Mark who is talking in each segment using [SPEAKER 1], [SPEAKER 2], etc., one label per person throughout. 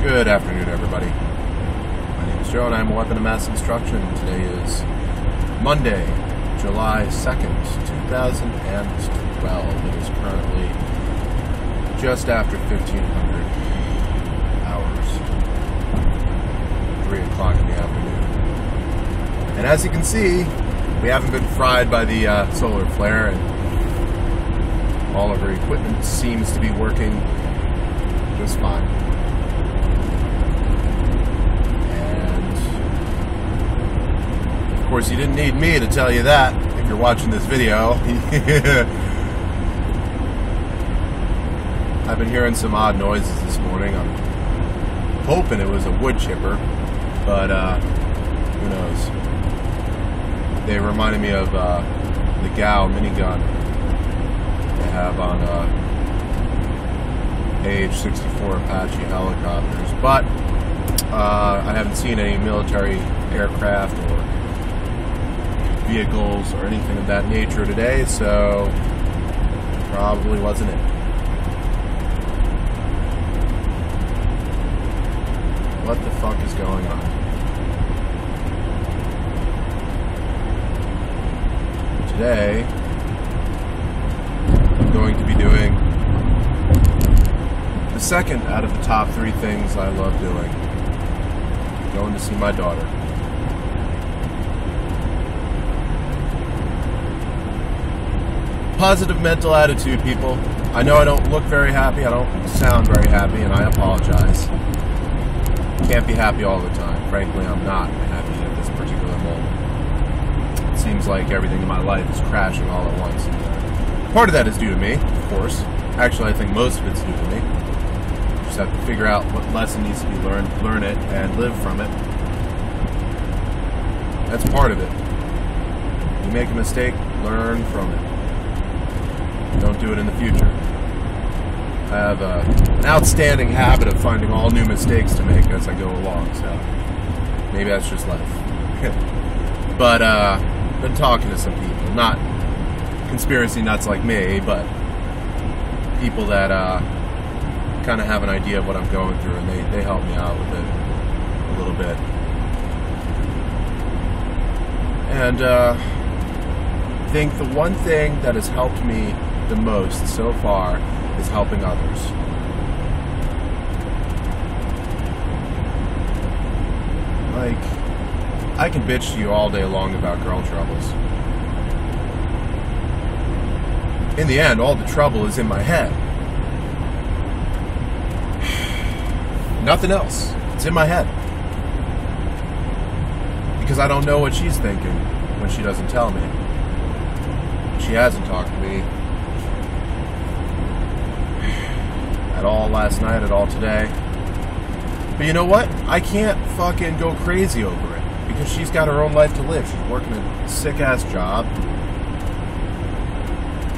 [SPEAKER 1] Good afternoon, everybody. My name is Joe, and I'm a weapon of mass instruction. Today is Monday, July 2nd, 2012. It is currently just after 1500 hours, 3 o'clock in the afternoon. And as you can see, we haven't been fried by the solar flare, and all of our equipment seems to be working just fine. Of course, you didn't need me to tell you that if you're watching this video. I've been hearing some odd noises this morning. I'm hoping it was a wood chipper, but who knows. They reminded me of the GAU minigun they have on AH-64 Apache helicopters, but I haven't seen any military aircraft or vehicles or anything of that nature today, so probably wasn't it. What the fuck is going on? Today, I'm going to be doing the second out of the top 3 things I love doing. Going to see my daughter. Positive mental attitude, people. I know I don't look very happy, I don't sound very happy, and I apologize. Can't be happy all the time. Frankly, I'm not happy at this particular moment. It seems like everything in my life is crashing all at once. Part of that is due to me, of course. Actually, I think most of it's due to me. Just have to figure out what lesson needs to be learned, learn it, and live from it. That's part of it. You make a mistake, learn from it. Don't do it in the future. I have an outstanding habit of finding all new mistakes to make as I go along, so maybe that's just life. But been talking to some people, not conspiracy nuts like me, but people that kind of have an idea of what I'm going through, and they help me out with it a little bit. And I think the one thing that has helped me the most so far is helping others. Like, I can bitch to you all day long about girl troubles. In the end, all the trouble is in my head. Nothing else. It's in my head. Because I don't know what she's thinking when she doesn't tell me. She hasn't talked to me at all last night, at all today. But you know what? I can't fucking go crazy over it, because she's got her own life to live. She's working a sick-ass job.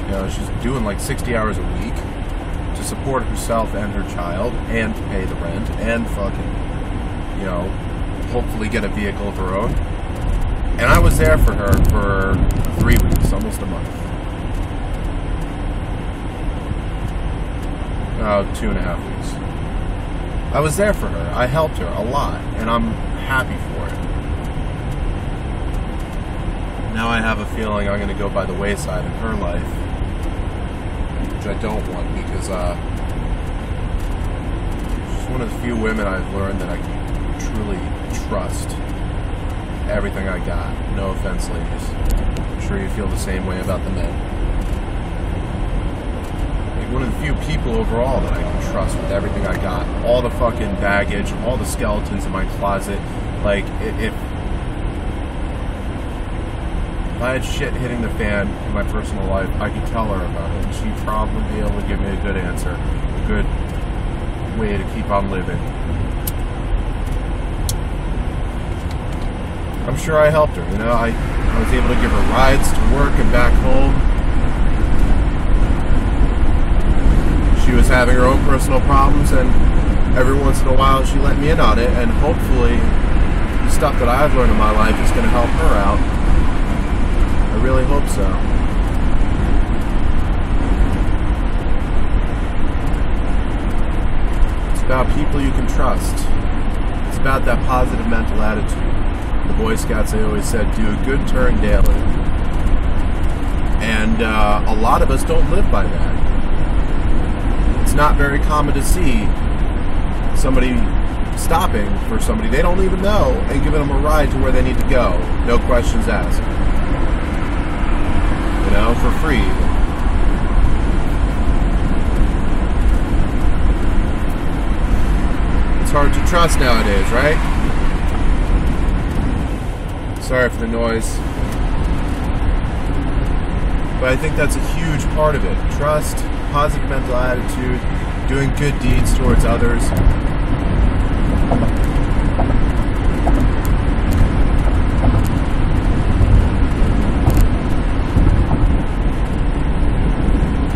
[SPEAKER 1] You know, she's doing like 60 hours a week to support herself and her child, and to pay the rent, and fucking, you know, hopefully get a vehicle of her own. And I was there for her for 3 weeks, almost a month. 2.5 weeks. I was there for her. I helped her a lot, and I'm happy for it. Now I have a feeling I'm going to go by the wayside in her life, which I don't want, because she's one of the few women I've learned that I can truly trust. Everything I got. No offense, ladies. I'm sure you feel the same way about the men. Like, one of the few people overall that I can trust with everything I got. All the fucking baggage, all the skeletons in my closet. Like, if I had shit hitting the fan in my personal life, I could tell her about it, and she'd probably be able to give me a good answer. A good way to keep on living. I'm sure I helped her, you know. I was able to give her rides to work and back home. She was having her own personal problems, and every once in a while she let me in on it, and hopefully the stuff that I've learned in my life is going to help her out. I really hope so. about people you can trust. It's about that positive mental attitude. The Boy Scouts, they always said, do a good turn daily. And a lot of us don't live by that. It's not very common to see somebody stopping for somebody they don't even know and giving them a ride to where they need to go. No questions asked. You know, for free. It's hard to trust nowadays, right? Sorry for the noise. But I think that's a huge part of it. Trust, positive mental attitude, doing good deeds towards others.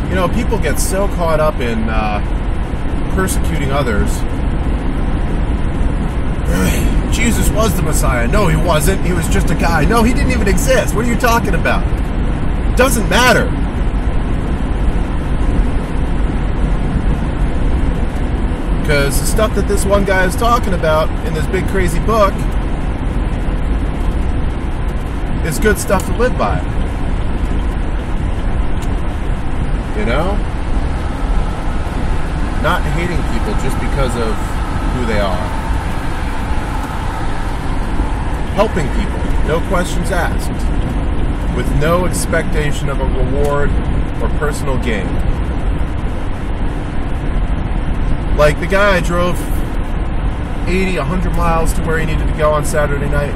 [SPEAKER 1] You know, people get so caught up in persecuting others. Jesus was the Messiah. No, he wasn't. He was just a guy. No, he didn't even exist. What are you talking about? It doesn't matter. Because the stuff that this one guy is talking about in this big crazy book is good stuff to live by. You know? Not hating people just because of who they are. Helping people, no questions asked, with no expectation of a reward or personal gain. Like the guy drove 80, 100 miles to where he needed to go on Saturday night.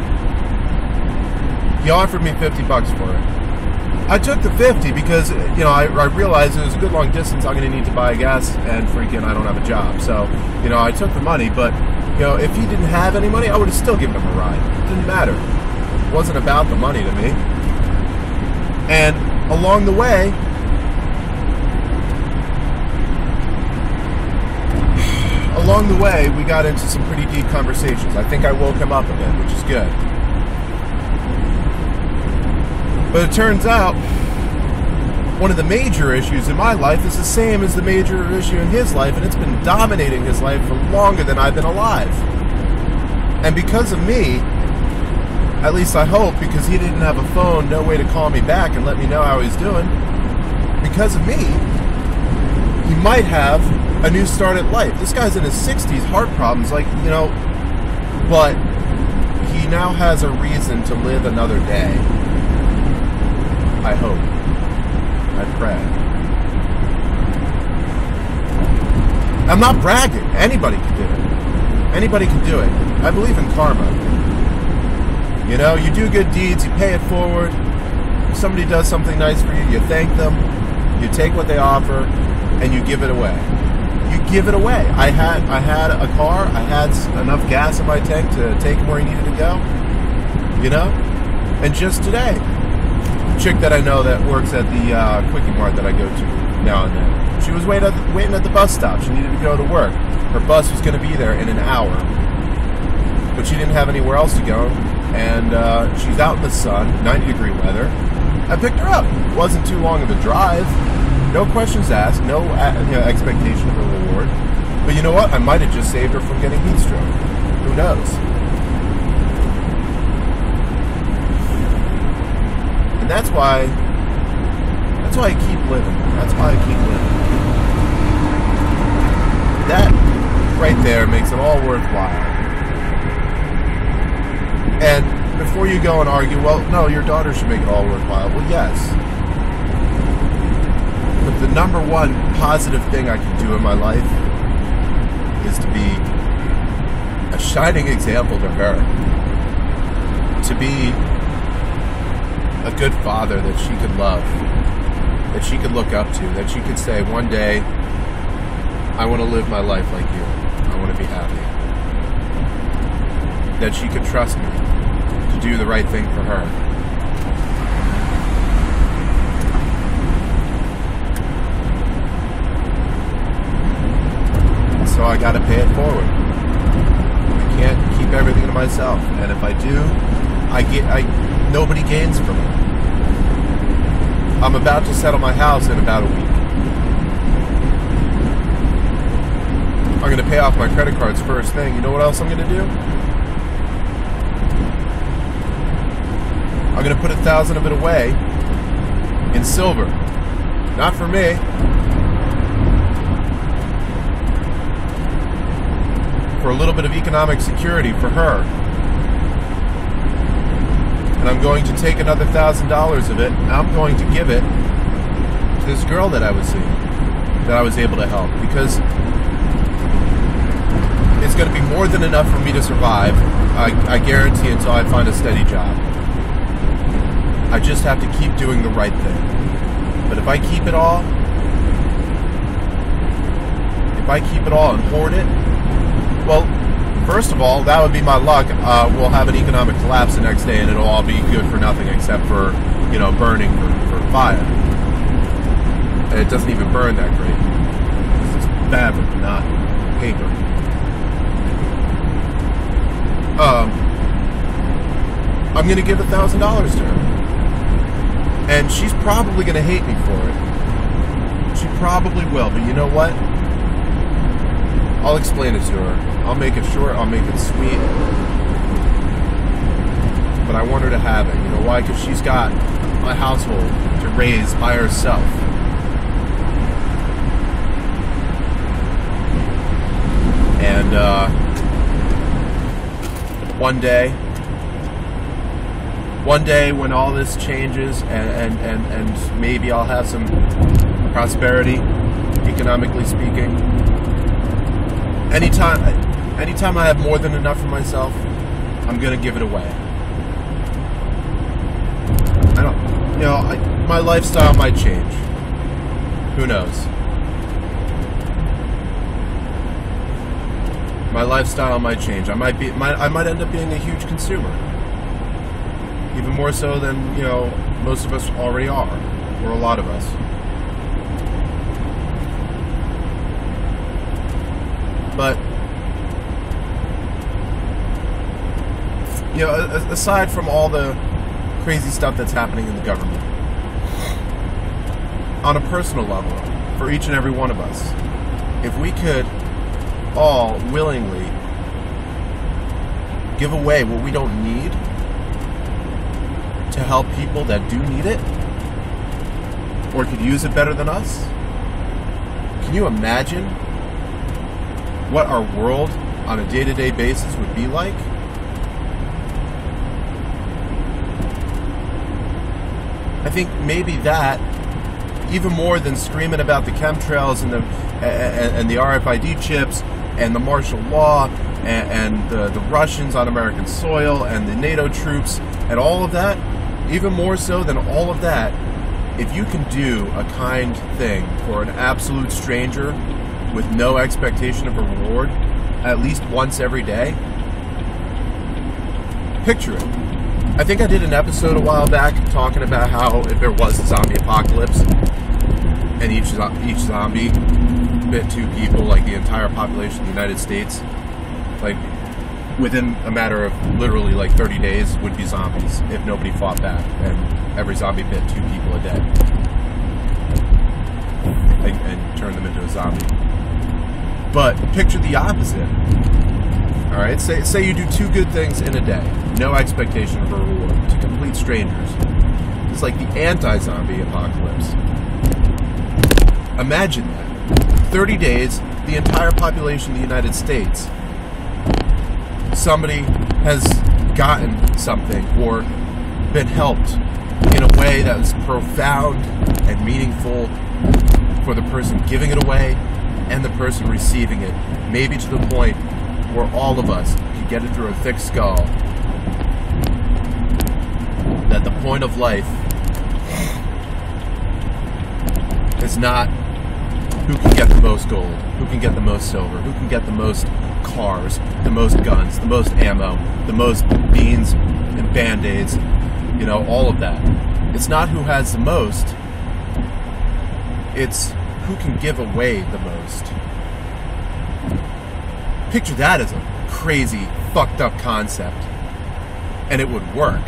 [SPEAKER 1] He offered me $50 for it. I took the 50 because, you know, I realized it was a good long distance. I'm going to need to buy gas and freaking I don't have a job. So, you know, I took the money, but, you know, if he didn't have any money, I would have still given him a ride. It didn't matter. It wasn't about the money to me. And along the way, we got into some pretty deep conversations. I think I woke him up a bit, which is good. But it turns out, one of the major issues in my life is the same as the major issue in his life, and it's been dominating his life for longer than I've been alive. And because of me, at least I hope, because he didn't have a phone, no way to call me back and let me know how he's doing, because of me, he might have a new start at life. This guy's in his 60s, heart problems, like, you know, but he now has a reason to live another day. I hope. I pray. I'm not bragging. Anybody can do it. Anybody can do it. I believe in karma. You know, you do good deeds, you pay it forward. If somebody does something nice for you, you thank them, you take what they offer, and you give it away. You give it away. I had a car, I had enough gas in my tank to take him where he needed to go. You know? And just today, chick that I know that works at the Quickie Mart that I go to now and then. She was waiting at the bus stop. She needed to go to work. Her bus was going to be there in an hour. But she didn't have anywhere else to go. And she's out in the sun, 90-degree weather. I picked her up. It wasn't too long of a drive. No questions asked. No expectation of a reward. But you know what? I might have just saved her from getting heat stroke. Who knows? And that's why I keep living. That's why I keep living. That right there makes it all worthwhile. And before you go and argue, well, no, your daughter should make it all worthwhile. Well, yes. But the number one positive thing I can do in my life is to be a shining example to her. To be a good father that she could love, that she could look up to, that she could say, one day, I want to live my life like you. I want to be happy. That she could trust me to do the right thing for her. So I got to pay it forward. I can't keep everything to myself, and if I do, nobody gains from it. I'm about to settle my house in about a week. I'm going to pay off my credit cards first thing. You know what else I'm going to do? I'm going to put 1,000 of it away in silver. Not for me. For a little bit of economic security for her. And I'm going to take another $1,000 of it, and I'm going to give it to this girl that I was seeing, that I was able to help, because it's going to be more than enough for me to survive, I guarantee, until I find a steady job. I just have to keep doing the right thing. But if I keep it all and hoard it, well, first of all, that would be my luck. We'll have an economic collapse the next day, and it'll all be good for nothing except for, burning for fire. And it doesn't even burn that great. It's fabric, not paper. I'm going to give $1,000 to her. And she's probably going to hate me for it. She probably will, but you know what? I'll explain it to her. I'll make it short, I'll make it sweet. But I want her to have it. You know why? Because she's got my household to raise by herself. And one day when all this changes and maybe I'll have some prosperity, economically speaking, anytime I have more than enough for myself, I'm going to give it away. My lifestyle might change. Who knows? My lifestyle might change. I might end up being a huge consumer. Even more so than, most of us already are, or a lot of us. But, aside from all the crazy stuff that's happening in the government, on a personal level, for each and every one of us, if we could all willingly give away what we don't need to help people that do need it, or could use it better than us, can you imagine what our world on a day-to-day basis would be like? I think maybe that, even more than screaming about the chemtrails and the RFID chips and the martial law and the Russians on American soil and the NATO troops and all of that, even more so than all of that, if you can do a kind thing for an absolute stranger with no expectation of a reward, at least once every day, picture it. I think I did an episode a while back talking about how if there was a zombie apocalypse and each zombie bit 2 people, like the entire population of the United States, like within a matter of literally like 30 days would be zombies if nobody fought back, and every zombie bit 2 people a day and turned them into a zombie. But picture the opposite. All right, say you do 2 good things in a day, no expectation of a reward, to complete strangers. It's like the anti-zombie apocalypse. Imagine that. 30 days, the entire population of the United States, somebody has gotten something or been helped in a way that was profound and meaningful for the person giving it away and the person receiving it, maybe to the point where all of us can get it through a thick skull that the point of life is not who can get the most gold, who can get the most silver, who can get the most cars, the most guns, the most ammo, the most beans and Band-Aids, all of that. It's not who has the most, it's who can give away the most. Picture that as a crazy, fucked up concept. And it would work.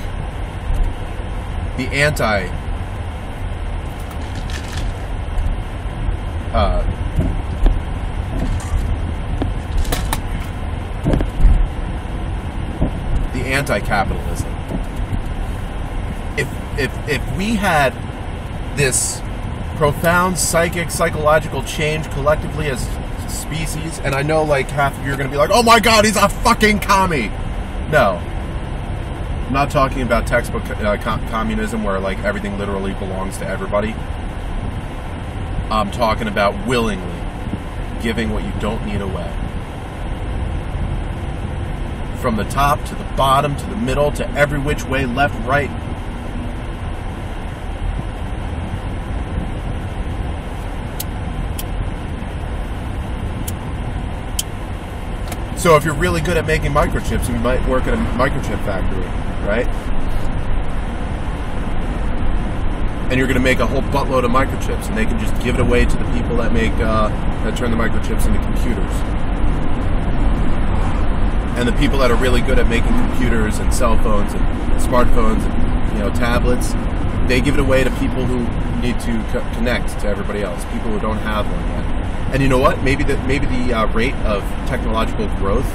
[SPEAKER 1] The anti-capitalism. If we had this profound psychological change collectively as species, and I know like half of you are going to be like, oh my god, he's a fucking commie. No. I'm not talking about textbook communism where like everything literally belongs to everybody. I'm talking about willingly giving what you don't need away. From the top to the bottom to the middle to every which way, left, right. So if you're really good at making microchips, you might work at a microchip factory, right? And you're going to make a whole buttload of microchips, and they can just give it away to the people that make that turn the microchips into computers. And the people that are really good at making computers and cell phones and smartphones and tablets, they give it away to people who need to connect to everybody else, people who don't have one yet. And you know what? Maybe the rate of technological growth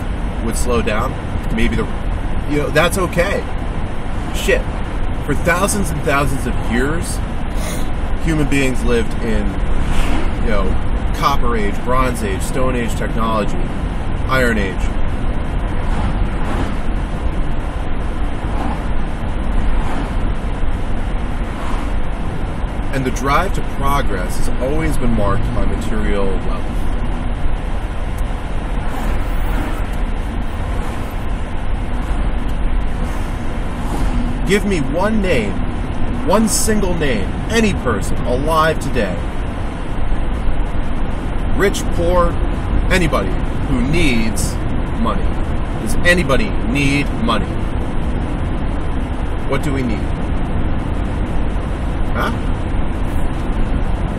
[SPEAKER 1] would slow down. Maybe that's okay. Shit. For thousands and thousands of years, human beings lived in, Copper Age, Bronze Age, Stone Age technology, Iron Age. And the drive to progress has always been marked by material wealth. Give me one name, one single name, any person alive today, rich, poor, anybody who needs money. Does anybody need money? What do we need? Huh?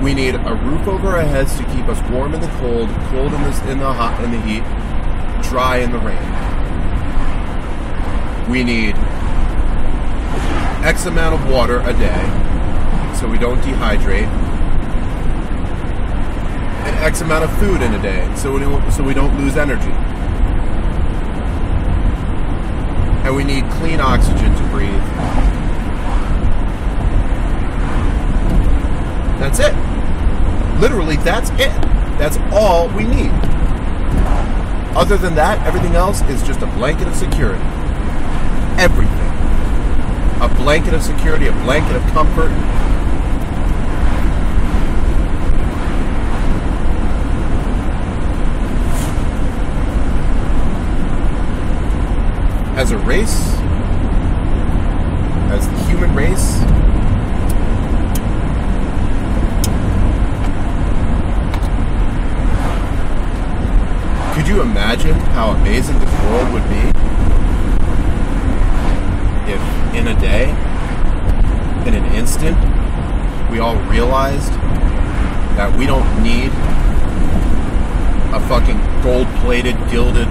[SPEAKER 1] We need a roof over our heads to keep us warm in the cold in the hot in the heat, dry in the rain. We need X amount of water a day so we don't dehydrate, and X amount of food in a day so we don't lose energy. And we need clean oxygen to breathe. That's it. Literally, that's it. That's all we need. Other than that, everything else is just a blanket of security. Everything. A blanket of security, a blanket of comfort. As a race, as the human race, could you imagine how amazing this world would be if in a day, in an instant, we all realized that we don't need a fucking gold-plated, gilded,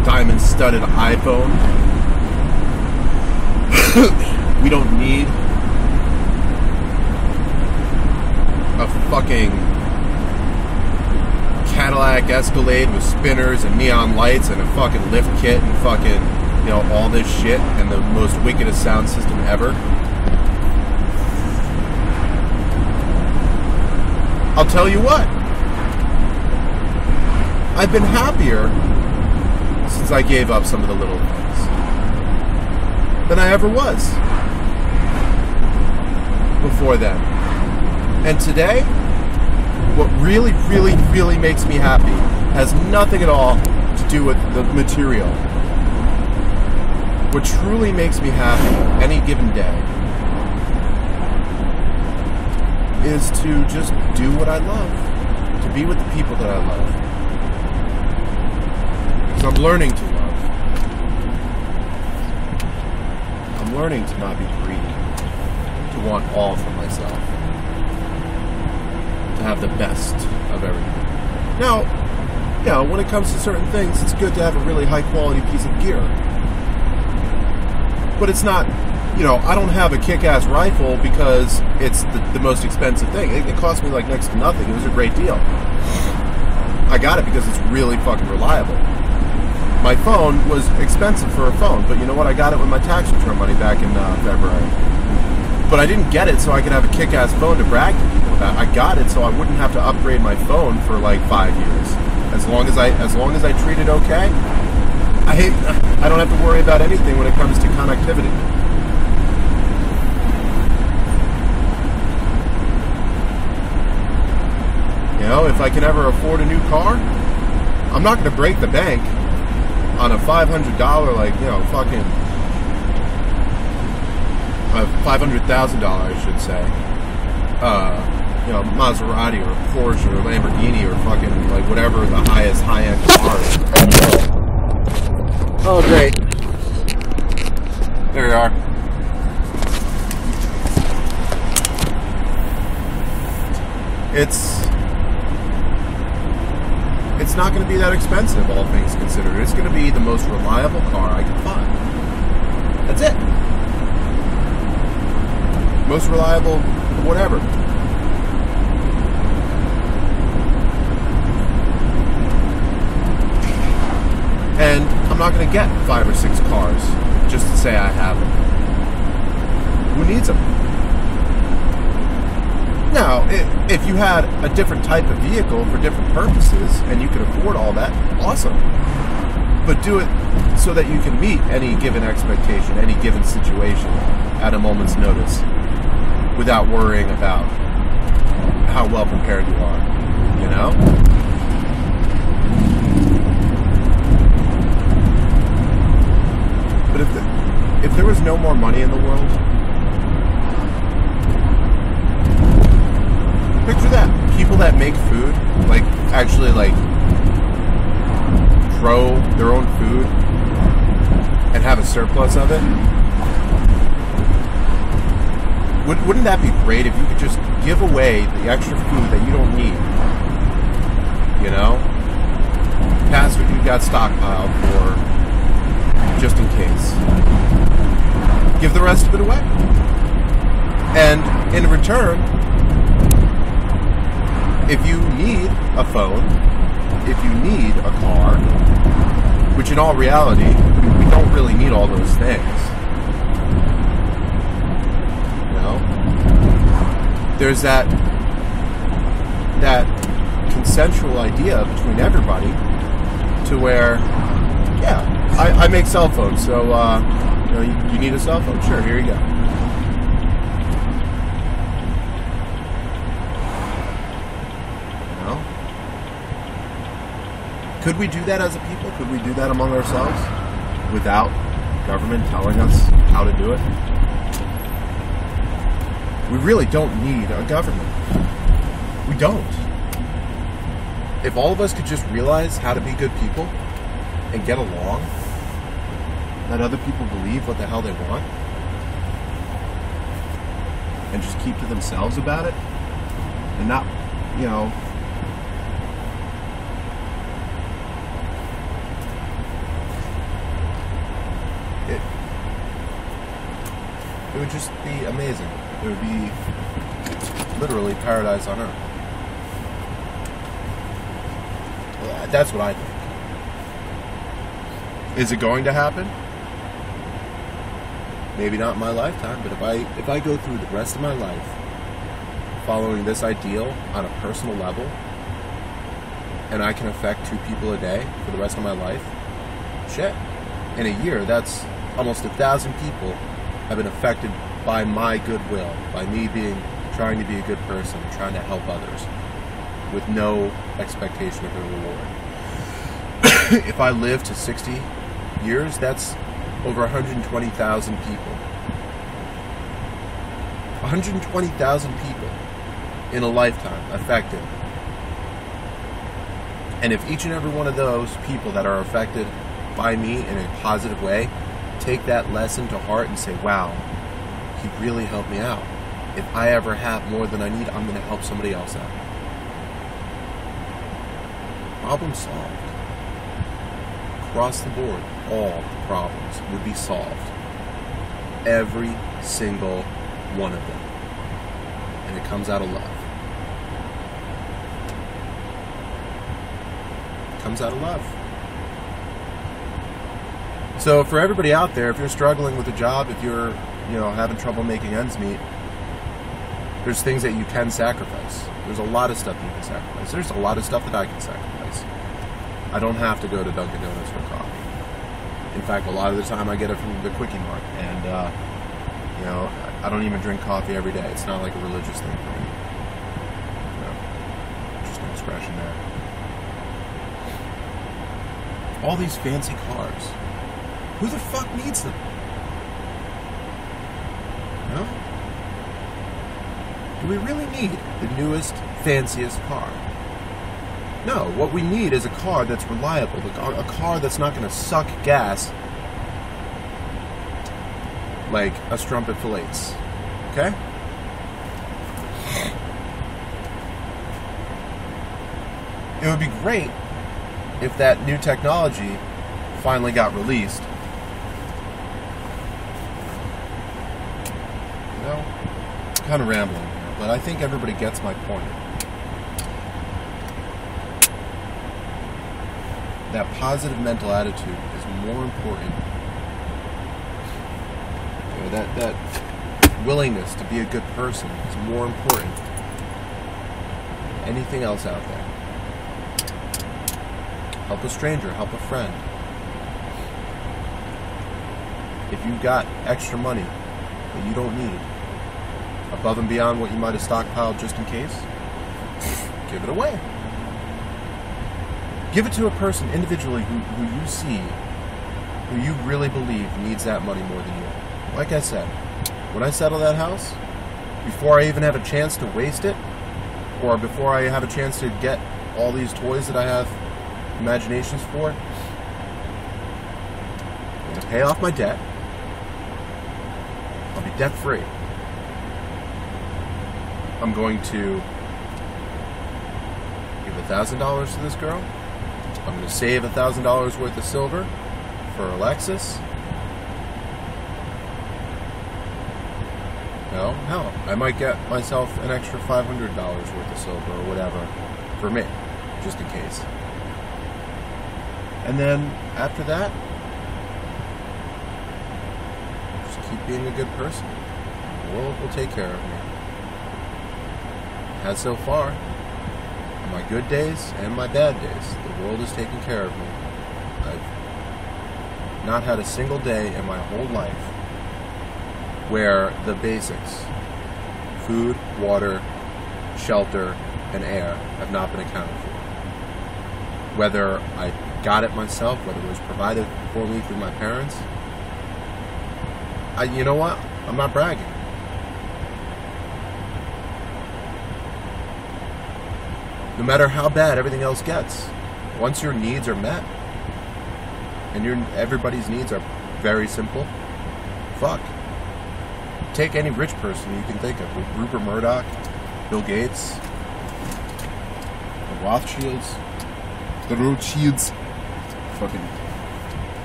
[SPEAKER 1] diamond-studded iPhone. We don't need a fucking Cadillac Escalade with spinners and neon lights and a fucking lift kit and fucking, all this shit and the most wickedest sound system ever. I'll tell you what. I've been happier since I gave up some of the little things than I ever was before then. And today, what really, really, really makes me happy has nothing at all to do with the material. What truly makes me happy any given day is to just do what I love, to be with the people that I love. Because I'm learning to love. I'm learning to not be greedy, to want all for myself, to have the best of everything. Now, when it comes to certain things, it's good to have a really high quality piece of gear. But it's not, I don't have a kick-ass rifle because it's the most expensive thing. It cost me like next to nothing. It was a great deal. I got it because it's really fucking reliable. my phone was expensive for a phone, but you know what? I got it with my tax return money back in February. But I didn't get it so I could have a kick-ass phone to brag to people about. I got it so I wouldn't have to upgrade my phone for like 5 years. As long as I treat it okay, I don't have to worry about anything when it comes to connectivity. You know, if I can ever afford a new car, I'm not going to break the bank on a $500, like, you know, fucking $500,000, I should say. You know, Maserati or Porsche or Lamborghini or fucking like whatever the highest high-end car is. Oh, great. There we are. It's not going to be that expensive, all things considered. It's going to be the most reliable car I can find. That's it. Most reliable, whatever. And I'm not going to get 5 or 6 cars just to say I have them. Who needs them? Now, if you had a different type of vehicle for different purposes and you could afford all that, awesome. But do it so that you can meet any given expectation, any given situation at a moment's notice without worrying about how well prepared you are, you know? But if there was no more money in the world, picture that. People that make food, like actually like grow their own food and have a surplus of it. Wouldn't that be great if you could just give away the extra food that you don't need? You know? Past what you got stockpiled for just in case. Give the rest of it away. And in return, if you need a phone, if you need a car, which in all reality, we don't really need all those things. You know? There's that consensual idea between everybody to where, yeah, I make cell phones, so you know, you need a cell phone? Sure, here you go. Could we do that as a people? Could we do that among ourselves without government telling us how to do it? We really don't need a government. We don't. If all of us could just realize how to be good people and get along, let other people believe what the hell they want, and just keep to themselves about it, and not, you know, it would just be amazing. It would be literally paradise on earth. Well, that's what I think. Is it going to happen? Maybe not in my lifetime, but if I go through the rest of my life following this ideal on a personal level, and I can affect 2 people a day for the rest of my life, shit. In a year, that's almost 1,000 people have been affected by my goodwill, by me trying to be a good person, trying to help others, with no expectation of a reward. If I live to 60 years, that's over 120,000 people. 120,000 people in a lifetime affected. And if each and every one of those people that are affected by me in a positive way take that lesson to heart and say, wow, he really helped me out. If I ever have more than I need, I'm going to help somebody else out. Problem solved. Across the board, all the problems would be solved. Every single one of them. And it comes out of love. It comes out of love. So for everybody out there, if you're struggling with a job, if you're, having trouble making ends meet, there's things that you can sacrifice. There's a lot of stuff you can sacrifice. There's a lot of stuff that I can sacrifice. I don't have to go to Dunkin' Donuts for coffee. In fact, a lot of the time I get it from the Quickie Mart. And, I don't even drink coffee every day. It's not like a religious thing for me. Just an expression there. All these fancy cars. Who the fuck needs them? Do we really need the newest, fanciest car? No, what we need is a car that's reliable, a car that's not going to suck gas like a strumpet fillets. Okay? It would be great if that new technology finally got released. I'm kind of rambling here, but I think everybody gets my point. That positive mental attitude is more important. That willingness to be a good person is more important than anything else out there. Help a stranger, help a friend. If you've got extra money that you don't need, above and beyond what you might have stockpiled just in case, give it away. Give it to a person individually who you see, who you really believe needs that money more than you. Like I said, when I settle that house, before I even have a chance to waste it, or before I have a chance to get all these toys that I have imaginations for, I'm going to pay off my debt. I'll be debt free. I'm going to give $1,000 to this girl. I'm going to save $1,000 worth of silver for Alexis. Hell, I might get myself an extra $500 worth of silver or whatever for me, just in case. And then after that, just keep being a good person. The world will take care of me. It has so far. On my good days and my bad days, the world is taking care of me. I've not had a single day in my whole life where the basics, food, water, shelter, and air, have not been accounted for. Whether I got it myself, whether it was provided for me through my parents, you know what? I'm not bragging. No matter how bad everything else gets, once your needs are met, and everybody's needs are very simple, fuck. Take any rich person you can think of. Rupert Murdoch, Bill Gates, the Rothschilds, fucking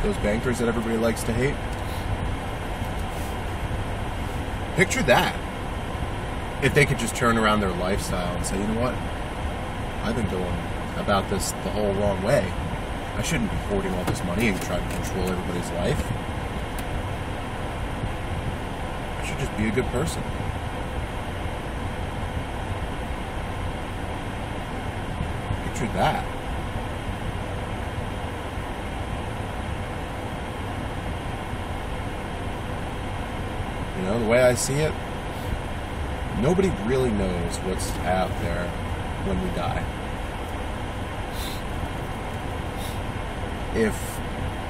[SPEAKER 1] those bankers that everybody likes to hate. Picture that. If they could just turn around their lifestyle and say, you know what? I've been going about this the whole wrong way. I shouldn't be hoarding all this money and trying to control everybody's life. I should just be a good person. Picture that. You know, the way I see it, nobody really knows what's out there when we die. If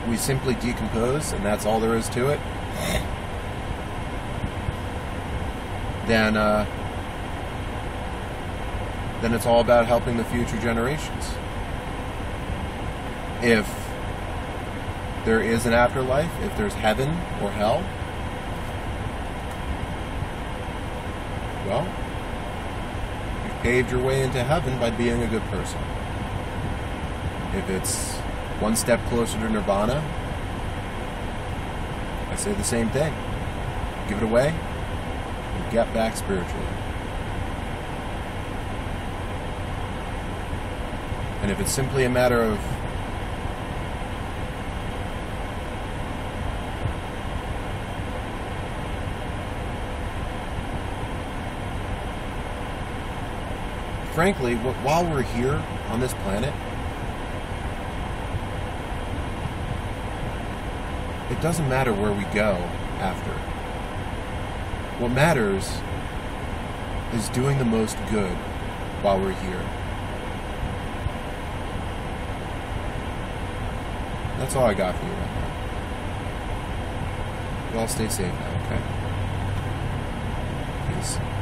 [SPEAKER 1] we simply decompose and that's all there is to it, then it's all about helping the future generations. If there is an afterlife, if there's heaven or hell, well, you've paved your way into heaven by being a good person. If it's one step closer to nirvana, I say the same thing. Give it away and get back spiritually. And if it's simply a matter of frankly, while we're here on this planet, it doesn't matter where we go after. What matters is doing the most good while we're here. That's all I got for you right now. You all stay safe now, okay? Peace.